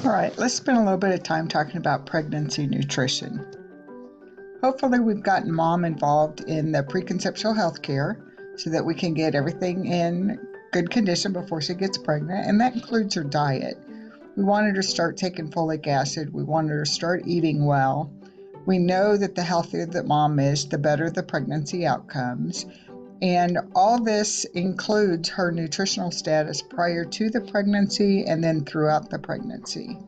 All right, let's spend a little bit of time talking about pregnancy nutrition. Hopefully, we've gotten mom involved in the preconceptual health care so that we can get everything in good condition before she gets pregnant, and that includes her diet. We want her to start taking folic acid. We want her to start eating well. We know that the healthier that mom is, the better the pregnancy outcomes. And all this includes her nutritional status prior to the pregnancy and then throughout the pregnancy.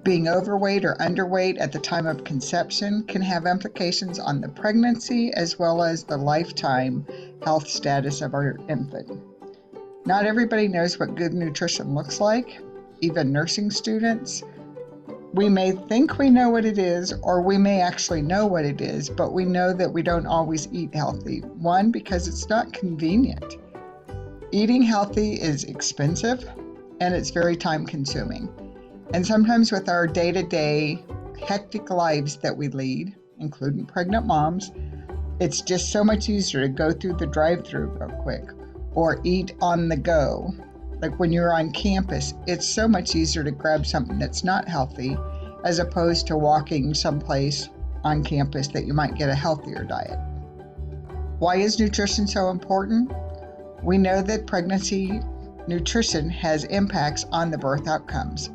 Being overweight or underweight at the time of conception can have implications on the pregnancy as well as the lifetime health status of our infant. Not everybody knows what good nutrition looks like, even nursing students. We may think we know what it is, or we may actually know what it is, but we know that we don't always eat healthy. One, because it's not convenient. Eating healthy is expensive, and it's very time-consuming. And sometimes with our day-to-day hectic lives that we lead, including pregnant moms, it's just so much easier to go through the drive-thru real quick, or eat on the go. Like when you're on campus, it's so much easier to grab something that's not healthy as opposed to walking someplace on campus that you might get a healthier diet. Why is nutrition so important? We know that pregnancy nutrition has impacts on the birth outcomes,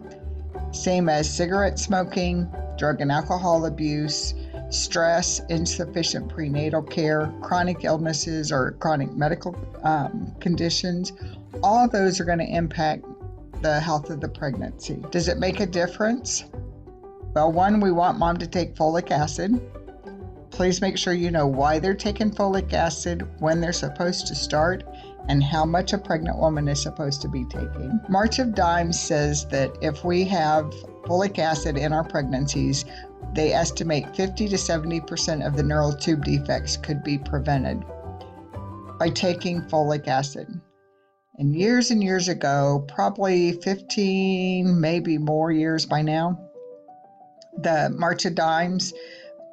same as cigarette smoking, drug and alcohol abuse, stress, insufficient prenatal care, chronic illnesses or chronic medical conditions. All of those are going to impact the health of the pregnancy. Does it make a difference? Well, one, we want mom to take folic acid. Please make sure you know why they're taking folic acid, when they're supposed to start, and how much a pregnant woman is supposed to be taking. March of Dimes says that if we have folic acid in our pregnancies, they estimate 50 to 70% of the neural tube defects could be prevented by taking folic acid. And years ago, probably 15, maybe more years by now, the March of Dimes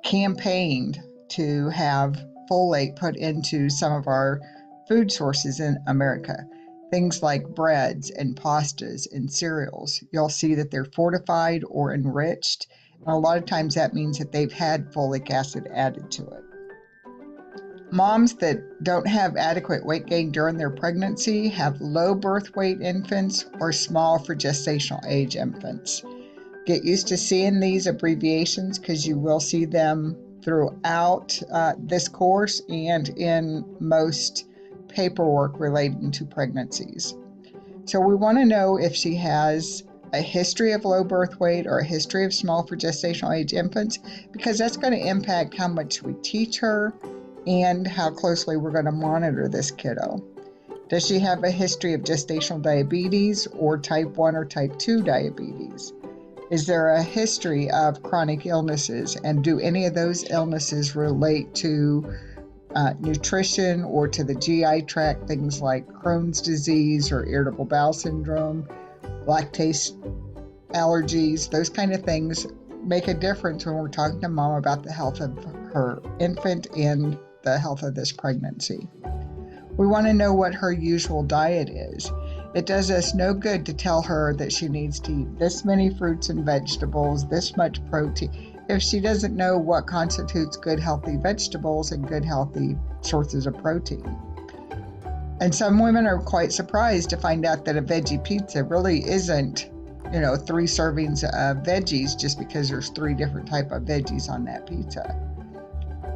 campaigned to have folate put into some of our food sources in America. Things like breads and pastas and cereals. You'll see that they're fortified or enriched. And a lot of times that means that they've had folic acid added to it. Moms that don't have adequate weight gain during their pregnancy have low birth weight infants or small for gestational age infants. Get used to seeing these abbreviations because you will see them throughout this course and in most paperwork relating to pregnancies. So we want to know if she has a history of low birth weight or a history of small for gestational age infants, because that's going to impact how much we teach her and how closely we're going to monitor this kiddo. Does she have a history of gestational diabetes or type 1 or type 2 diabetes? Is there a history of chronic illnesses, and do any of those illnesses relate to nutrition or to the GI tract, things like Crohn's disease or irritable bowel syndrome, lactase allergies? Those kind of things make a difference when we're talking to mom about the health of her infant and the health of this pregnancy. We want to know what her usual diet is. It does us no good to tell her that she needs to eat this many fruits and vegetables, this much protein, if she doesn't know what constitutes good healthy vegetables and good healthy sources of protein. And some women are quite surprised to find out that a veggie pizza really isn't, 3 servings of veggies just because there's 3 different type of veggies on that pizza.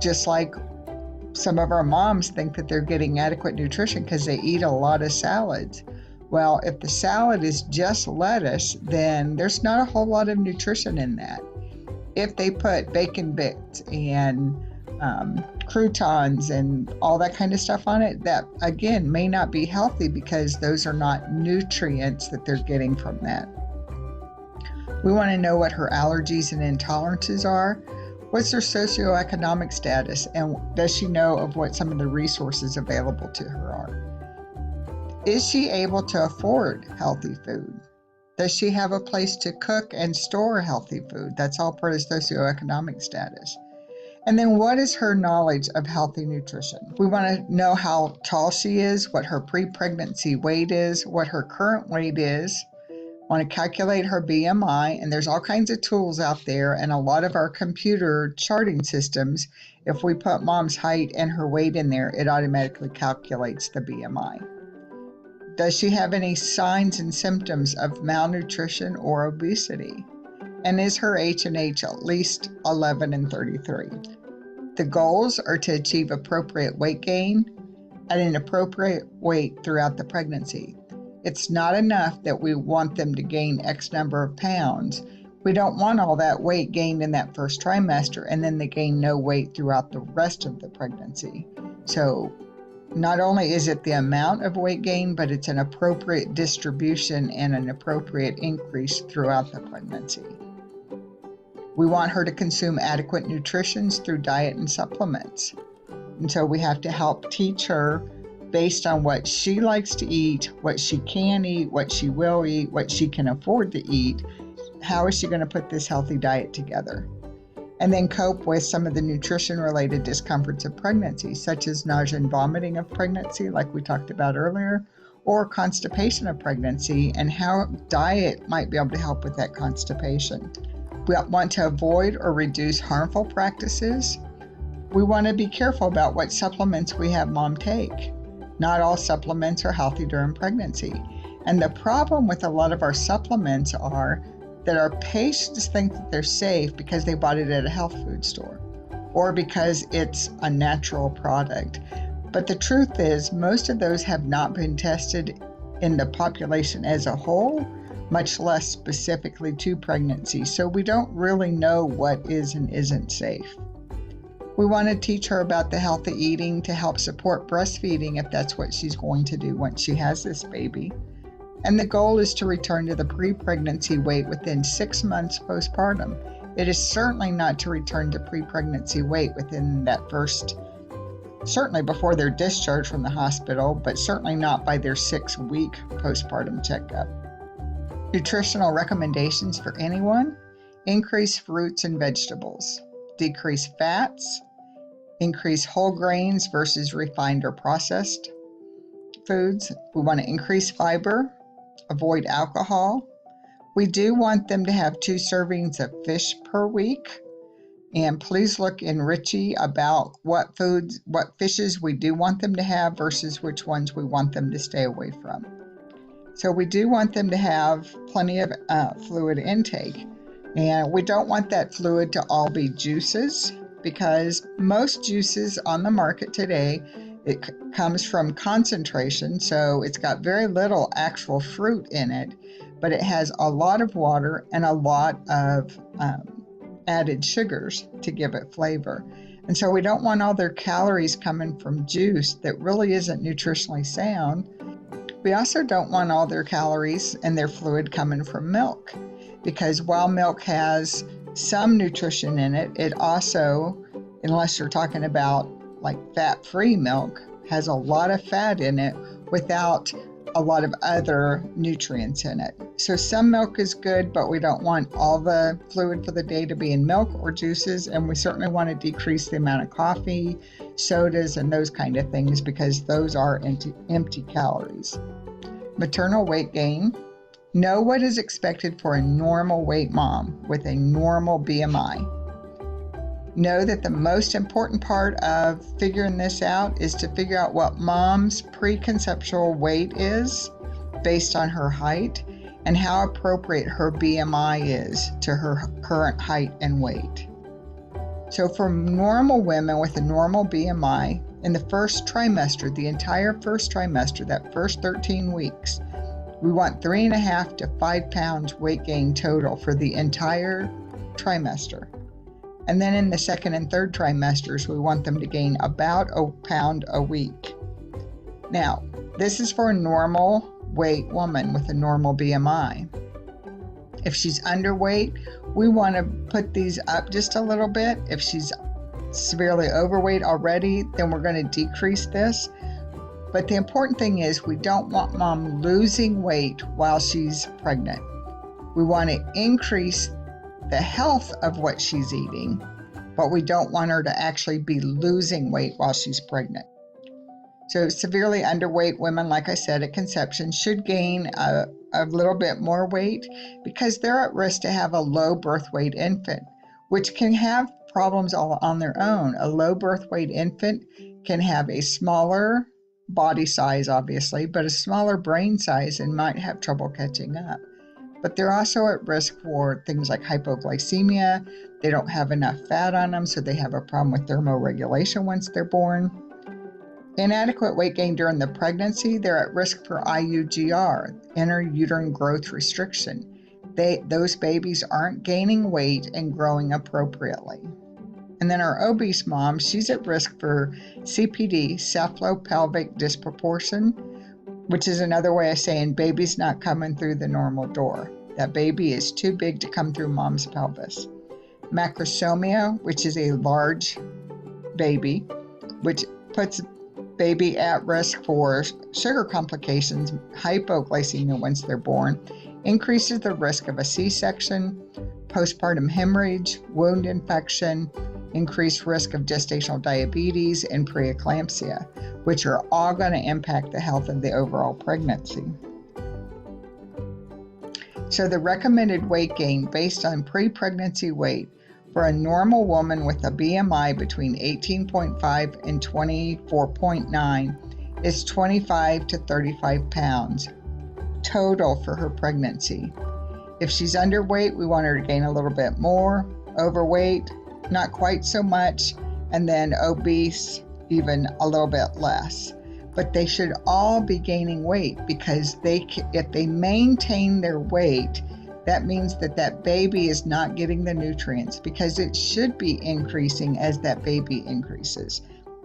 Just like some of our moms think that they're getting adequate nutrition because they eat a lot of salads. Well, if the salad is just lettuce, then there's not a whole lot of nutrition in that. If they put bacon bits and croutons and all that kind of stuff on it, that again may not be healthy because those are not nutrients that they're getting from that. We want to know what her allergies and intolerances are. What's her socioeconomic status, and does she know of what some of the resources available to her are? Is she able to afford healthy food? Does she have a place to cook and store healthy food? That's all part of socioeconomic status. And then what is her knowledge of healthy nutrition? We want to know how tall she is, what her pre-pregnancy weight is, what her current weight is, Want to calculate her BMI, and there's all kinds of tools out there and a lot of our computer charting systems. If we put mom's height and her weight in there, it automatically calculates the BMI. Does she have any signs and symptoms of malnutrition or obesity? And is her H&H at least 11 and 33? The goals are to achieve appropriate weight gain at an appropriate weight throughout the pregnancy. It's not enough that we want them to gain X number of pounds. We don't want all that weight gained in that first trimester and then they gain no weight throughout the rest of the pregnancy. So not only is it the amount of weight gain, but it's an appropriate distribution and an appropriate increase throughout the pregnancy. We want her to consume adequate nutrition through diet and supplements. And so we have to help teach her based on what she likes to eat, what she can eat, what she will eat, what she can afford to eat. How is she going to put this healthy diet together? And then cope with some of the nutrition-related discomforts of pregnancy, such as nausea and vomiting of pregnancy, like we talked about earlier, or constipation of pregnancy, and how diet might be able to help with that constipation. We want to avoid or reduce harmful practices. We want to be careful about what supplements we have mom take. Not all supplements are healthy during pregnancy. And the problem with a lot of our supplements are that our patients think that they're safe because they bought it at a health food store or because it's a natural product. But the truth is, most of those have not been tested in the population as a whole, much less specifically to pregnancy. So we don't really know what is and isn't safe. We want to teach her about the healthy eating to help support breastfeeding if that's what she's going to do once she has this baby. And the goal is to return to the pre-pregnancy weight within 6 months postpartum. It is certainly not to return to pre-pregnancy weight within that first, certainly before they're discharged from the hospital, but certainly not by their 6-week postpartum checkup. Nutritional recommendations for anyone: increase fruits and vegetables, decrease fats, increase whole grains versus refined or processed foods. We want to increase fiber, avoid alcohol. We do want them to have 2 servings of fish per week. And please look in Richie about what fishes we do want them to have versus which ones we want them to stay away from. So we do want them to have plenty of fluid intake. And we don't want that fluid to all be juices, because most juices on the market today, it comes from concentration, so it's got very little actual fruit in it, but it has a lot of water and a lot of added sugars to give it flavor. And so we don't want all their calories coming from juice that really isn't nutritionally sound. We also don't want all their calories and their fluid coming from milk, because while milk has some nutrition in it, it also, unless you're talking about like fat-free milk, has a lot of fat in it without a lot of other nutrients in it. So some milk is good, but we don't want all the fluid for the day to be in milk or juices, and we certainly want to decrease the amount of coffee, sodas, and those kind of things, because those are empty calories. Maternal weight gain. Know what is expected for a normal weight mom with a normal BMI. Know that the most important part of figuring this out is to figure out what mom's preconceptual weight is based on her height and how appropriate her BMI is to her current height and weight. So for normal women with a normal BMI, in the first trimester, the entire first trimester, that first 13 weeks, we want 3.5 to 5 pounds weight gain total for the entire trimester. And then in the second and third trimesters, we want them to gain about a pound a week. Now, this is for a normal weight woman with a normal BMI. If she's underweight, we want to put these up just a little bit. If she's severely overweight already, then we're going to decrease this. But the important thing is we don't want mom losing weight while she's pregnant. We want to increase the health of what she's eating, but we don't want her to actually be losing weight while she's pregnant. So severely underweight women, like I said, at conception should gain a little bit more weight because they're at risk to have a low birth weight infant, which can have problems all on their own. A low birth weight infant can have a smaller body size, obviously, but a smaller brain size and might have trouble catching up. But they're also at risk for things like hypoglycemia. They don't have enough fat on them, so they have a problem with thermoregulation once they're born. Inadequate weight gain during the pregnancy, they're at risk for IUGR, intrauterine growth restriction. Those babies aren't gaining weight and growing appropriately. And then our obese mom, she's at risk for CPD, cephalopelvic disproportion, which is another way of saying baby's not coming through the normal door. That baby is too big to come through mom's pelvis. Macrosomia, which is a large baby, which puts baby at risk for sugar complications, hypoglycemia once they're born, increases the risk of a C-section, postpartum hemorrhage, wound infection, increased risk of gestational diabetes, and preeclampsia, which are all going to impact the health of the overall pregnancy. So the recommended weight gain based on pre-pregnancy weight for a normal woman with a BMI between 18.5 and 24.9 is 25 to 35 pounds total for her pregnancy. If she's underweight, we want her to gain a little bit more. Overweight, not quite so much. And then obese, even a little bit less. But they should all be gaining weight because if they maintain their weight, that means that baby is not getting the nutrients because it should be increasing as that baby increases,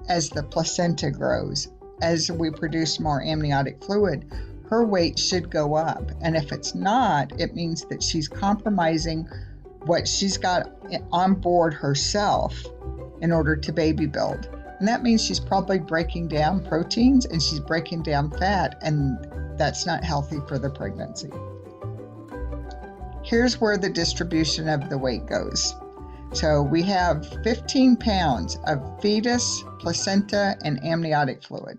as the placenta grows, as we produce more amniotic fluid, her weight should go up. And if it's not, it means that she's compromising what she's got on board herself in order to baby build. And that means she's probably breaking down proteins and she's breaking down fat, and that's not healthy for the pregnancy. Here's where the distribution of the weight goes. So we have 15 pounds of fetus, placenta, and amniotic fluid.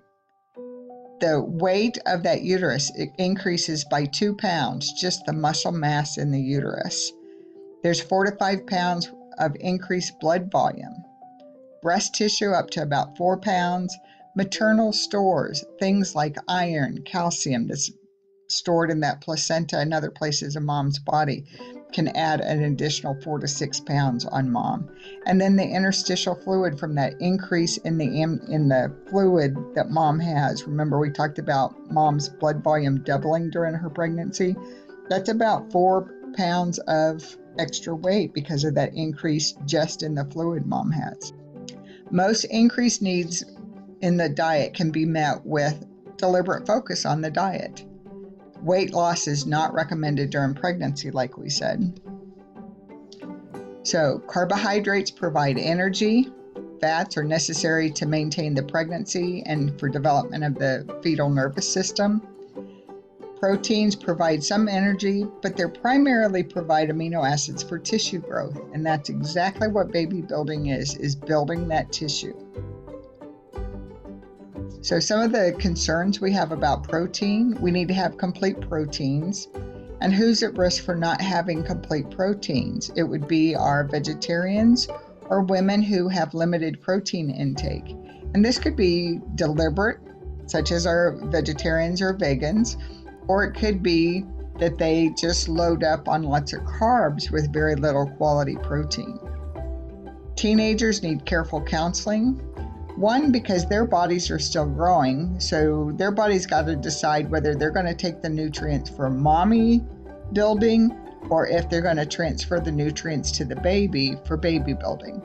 The weight of that uterus, it increases by 2 pounds, just the muscle mass in the uterus. There's 4 to 5 pounds of increased blood volume. Breast tissue up to about 4 pounds. Maternal stores, things like iron, calcium that's stored in that placenta and other places in mom's body, can add an additional 4 to 6 pounds on mom. And then the interstitial fluid from that increase in the fluid that mom has. Remember, we talked about mom's blood volume doubling during her pregnancy. That's about 4 pounds of extra weight because of that increase just in the fluid mom has. Most increased needs in the diet can be met with deliberate focus on the diet. Weight loss is not recommended during pregnancy, like we said. So carbohydrates provide energy. Fats are necessary to maintain the pregnancy and for development of the fetal nervous system. Proteins provide some energy, but they primarily provide amino acids for tissue growth. And that's exactly what baby building is building that tissue. So some of the concerns we have about protein, we need to have complete proteins. And who's at risk for not having complete proteins? It would be our vegetarians or women who have limited protein intake. And this could be deliberate, such as our vegetarians or vegans, or it could be that they just load up on lots of carbs with very little quality protein. Teenagers need careful counseling. One, because their bodies are still growing, so their body's got to decide whether they're going to take the nutrients for mommy building or if they're going to transfer the nutrients to the baby for baby building.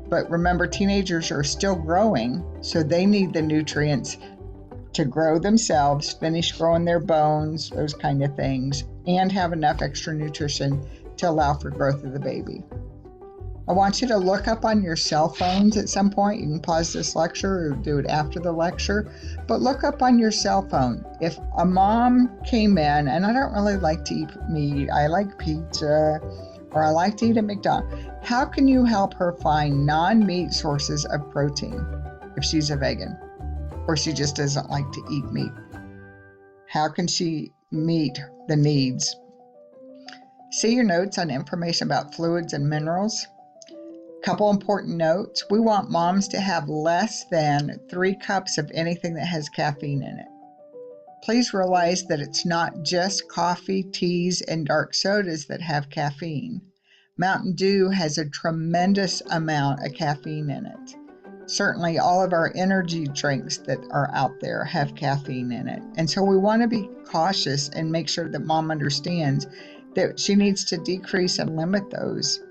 But remember, teenagers are still growing, so they need the nutrients to grow themselves, finish growing their bones, those kind of things, and have enough extra nutrition to allow for growth of the baby. I want you to look up on your cell phones at some point. You can pause this lecture or do it after the lecture, but look up on your cell phone. If a mom came in, and I don't really like to eat meat, I like pizza, or I like to eat at McDonald's, how can you help her find non-meat sources of protein if she's a vegan? or she just doesn't like to eat meat. How can she meet the needs? See your notes on information about fluids and minerals. Couple important notes. We want moms to have less than 3 cups of anything that has caffeine in it. Please realize that it's not just coffee, teas, and dark sodas that have caffeine. Mountain Dew has a tremendous amount of caffeine in it. Certainly all of our energy drinks that are out there have caffeine in it. And so we want to be cautious and make sure that mom understands that she needs to decrease and limit those.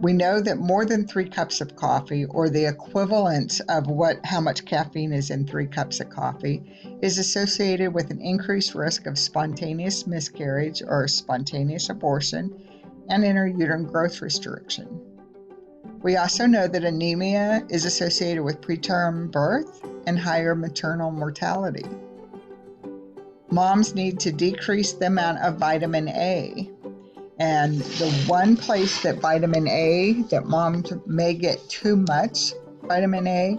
We know that more than 3 cups of coffee, or the equivalent of how much caffeine is in 3 cups of coffee, is associated with an increased risk of spontaneous miscarriage or spontaneous abortion and intrauterine growth restriction. We also know that anemia is associated with preterm birth and higher maternal mortality. Moms need to decrease the amount of vitamin A. And the one place that vitamin A, that moms may get too much vitamin A,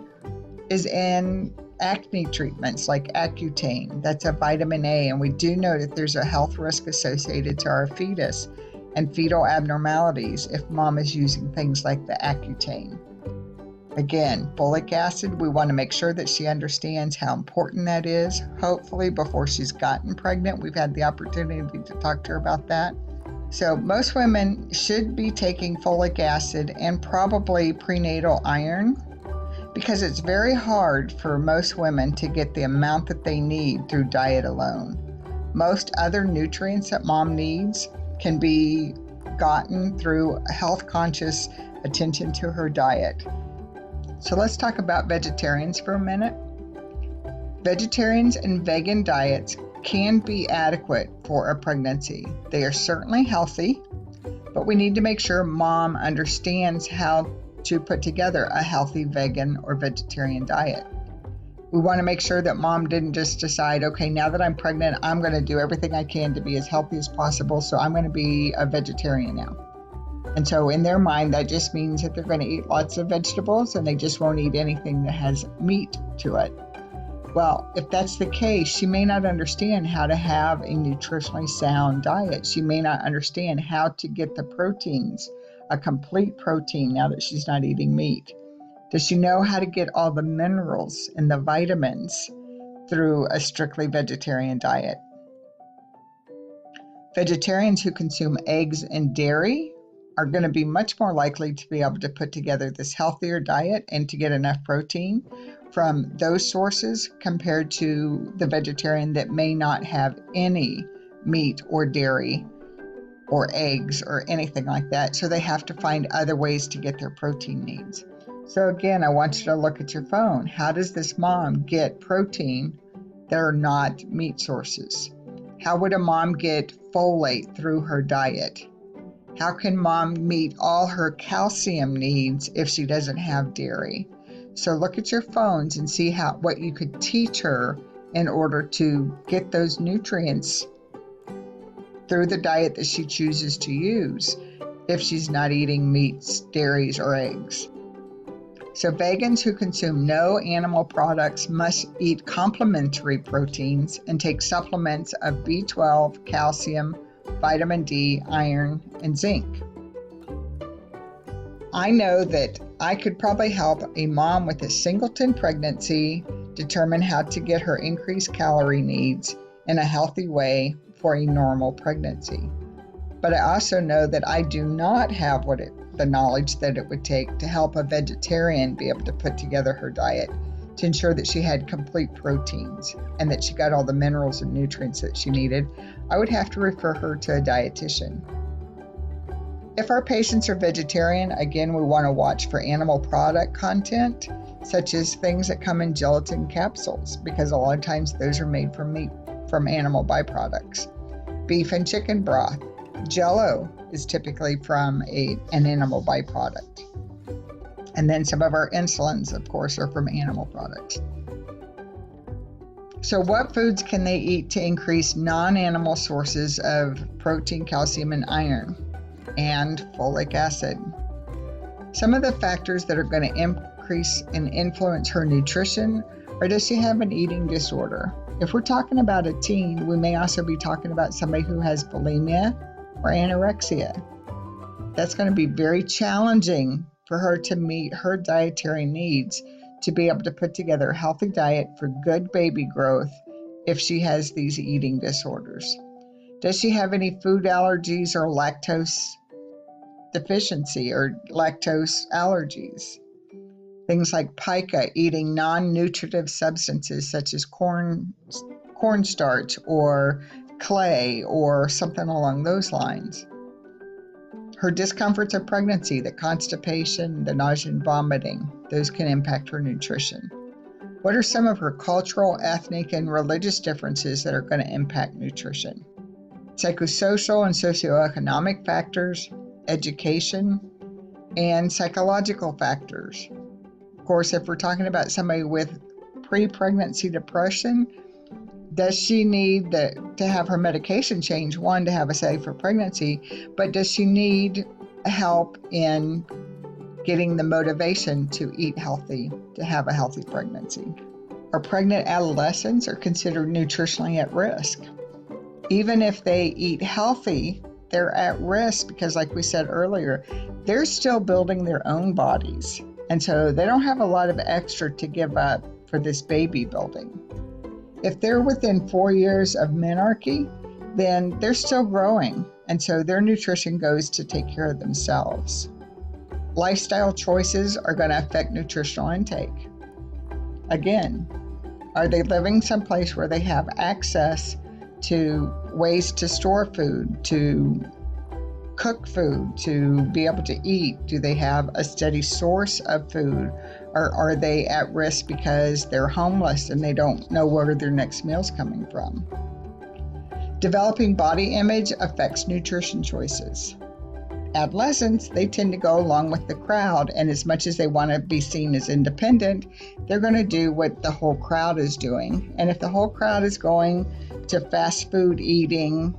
is in acne treatments like Accutane. That's a vitamin A, and we do know that there's a health risk associated to our fetus and fetal abnormalities if mom is using things like the Accutane. Again, folic acid, we want to make sure that she understands how important that is. Hopefully before she's gotten pregnant, we've had the opportunity to talk to her about that. So most women should be taking folic acid and probably prenatal iron, because it's very hard for most women to get the amount that they need through diet alone. Most other nutrients that mom needs can be gotten through a health-conscious attention to her diet. So let's talk about vegetarians for a minute. Vegetarians and vegan diets can be adequate for a pregnancy. They are certainly healthy, but we need to make sure mom understands how to put together a healthy vegan or vegetarian diet. We want to make sure that mom didn't just decide, okay, now that I'm pregnant, I'm going to do everything I can to be as healthy as possible, so I'm going to be a vegetarian now. And so in their mind, that just means that they're going to eat lots of vegetables and they just won't eat anything that has meat to it. Well, if that's the case, she may not understand how to have a nutritionally sound diet. She may not understand how to get the proteins, a complete protein, now that she's not eating meat. Does she know how to get all the minerals and the vitamins through a strictly vegetarian diet? Vegetarians who consume eggs and dairy are going to be much more likely to be able to put together this healthier diet and to get enough protein from those sources compared to the vegetarian that may not have any meat or dairy or eggs or anything like that. So they have to find other ways to get their protein needs. So again, I want you to look at your phone. How does this mom get protein that are not meat sources? How would a mom get folate through her diet? How can mom meet all her calcium needs if she doesn't have dairy? So look at your phones and see what you could teach her in order to get those nutrients through the diet that she chooses to use if she's not eating meats, dairies, or eggs. So vegans who consume no animal products must eat complementary proteins and take supplements of B12, calcium, vitamin D, iron, and zinc. I know that I could probably help a mom with a singleton pregnancy determine how to get her increased calorie needs in a healthy way for a normal pregnancy. But I also know that I do not have the knowledge that it would take to help a vegetarian be able to put together her diet to ensure that she had complete proteins and that she got all the minerals and nutrients that she needed. I would have to refer her to a dietitian. If our patients are vegetarian, again, we want to watch for animal product content, such as things that come in gelatin capsules, because a lot of times those are made from meat, from animal byproducts. Beef and chicken broth. Jell-O is typically from an animal byproduct. And then some of our insulins, of course, are from animal products. So what foods can they eat to increase non-animal sources of protein, calcium, and iron, and folic acid? Some of the factors that are going to increase and influence her nutrition Or does she have an eating disorder? If we're talking about a teen, we may also be talking about somebody who has bulimia or anorexia. That's going to be very challenging for her to meet her dietary needs to be able to put together a healthy diet for good baby growth if she has these eating disorders. Does she have any food allergies or lactose deficiency or lactose allergies? Things like pica, eating non-nutritive substances such as cornstarch or clay or something along those lines. Her discomforts of pregnancy, the constipation, the nausea and vomiting, those can impact her nutrition. What are some of her cultural, ethnic, and religious differences that are going to impact nutrition? Psychosocial and socioeconomic factors, education, and psychological factors. Of course, if we're talking about somebody with pre-pregnancy depression, does she need to have her medication changed, one, to have a safer pregnancy, but does she need help in getting the motivation to eat healthy, to have a healthy pregnancy? Our pregnant adolescents are considered nutritionally at risk. Even if they eat healthy, they're at risk because, like we said earlier, they're still building their own bodies. And so they don't have a lot of extra to give up for this baby building. If they're within 4 years of menarche, then they're still growing, and so their nutrition goes to take care of themselves. Lifestyle choices are going to affect nutritional intake. Again, are they living someplace where they have access to ways to store food, to cook food, to be able to eat? Do they have a steady source of food? Or are they at risk because they're homeless and they don't know where their next meal's coming from? Developing body image affects nutrition choices. Adolescents, they tend to go along with the crowd, and as much as they want to be seen as independent, they're going to do what the whole crowd is doing. And if the whole crowd is going to fast food eating,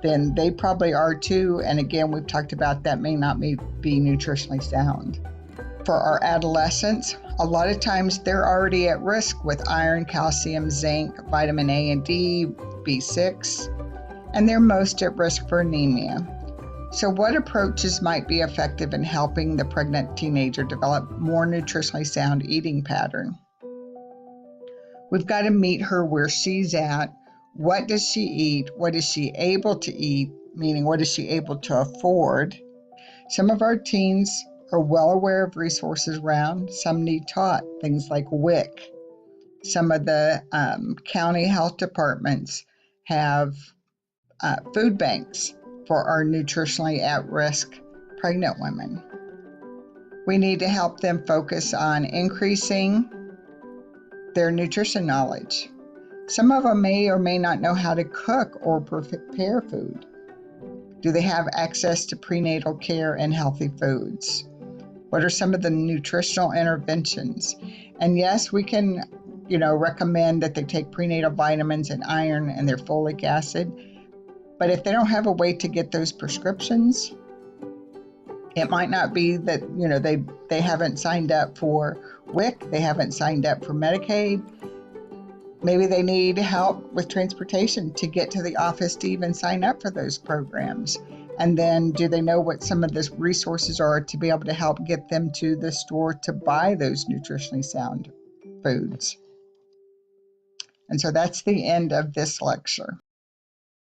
then they probably are too. And again, we've talked about that may not be nutritionally sound. For our adolescents, a lot of times they're already at risk with iron, calcium, zinc, vitamin A and D, B6, and they're most at risk for anemia. So what approaches might be effective in helping the pregnant teenager develop more nutritionally sound eating pattern? We've got to meet her where she's at. What does she eat? What is she able to eat? Meaning, what is she able to afford? Some of our teens are well aware of resources around. Some need taught, things like WIC. Some of the county health departments have food banks for our nutritionally at-risk pregnant women. We need to help them focus on increasing their nutrition knowledge. Some of them may or may not know how to cook or prepare food. Do they have access to prenatal care and healthy foods? What are some of the nutritional interventions? And yes, we can, recommend that they take prenatal vitamins and iron and their folic acid. But if they don't have a way to get those prescriptions, it might not be that, they haven't signed up for WIC, they haven't signed up for Medicaid. Maybe they need help with transportation to get to the office to even sign up for those programs. And then do they know what some of the resources are to be able to help get them to the store to buy those nutritionally sound foods? And so that's the end of this lecture.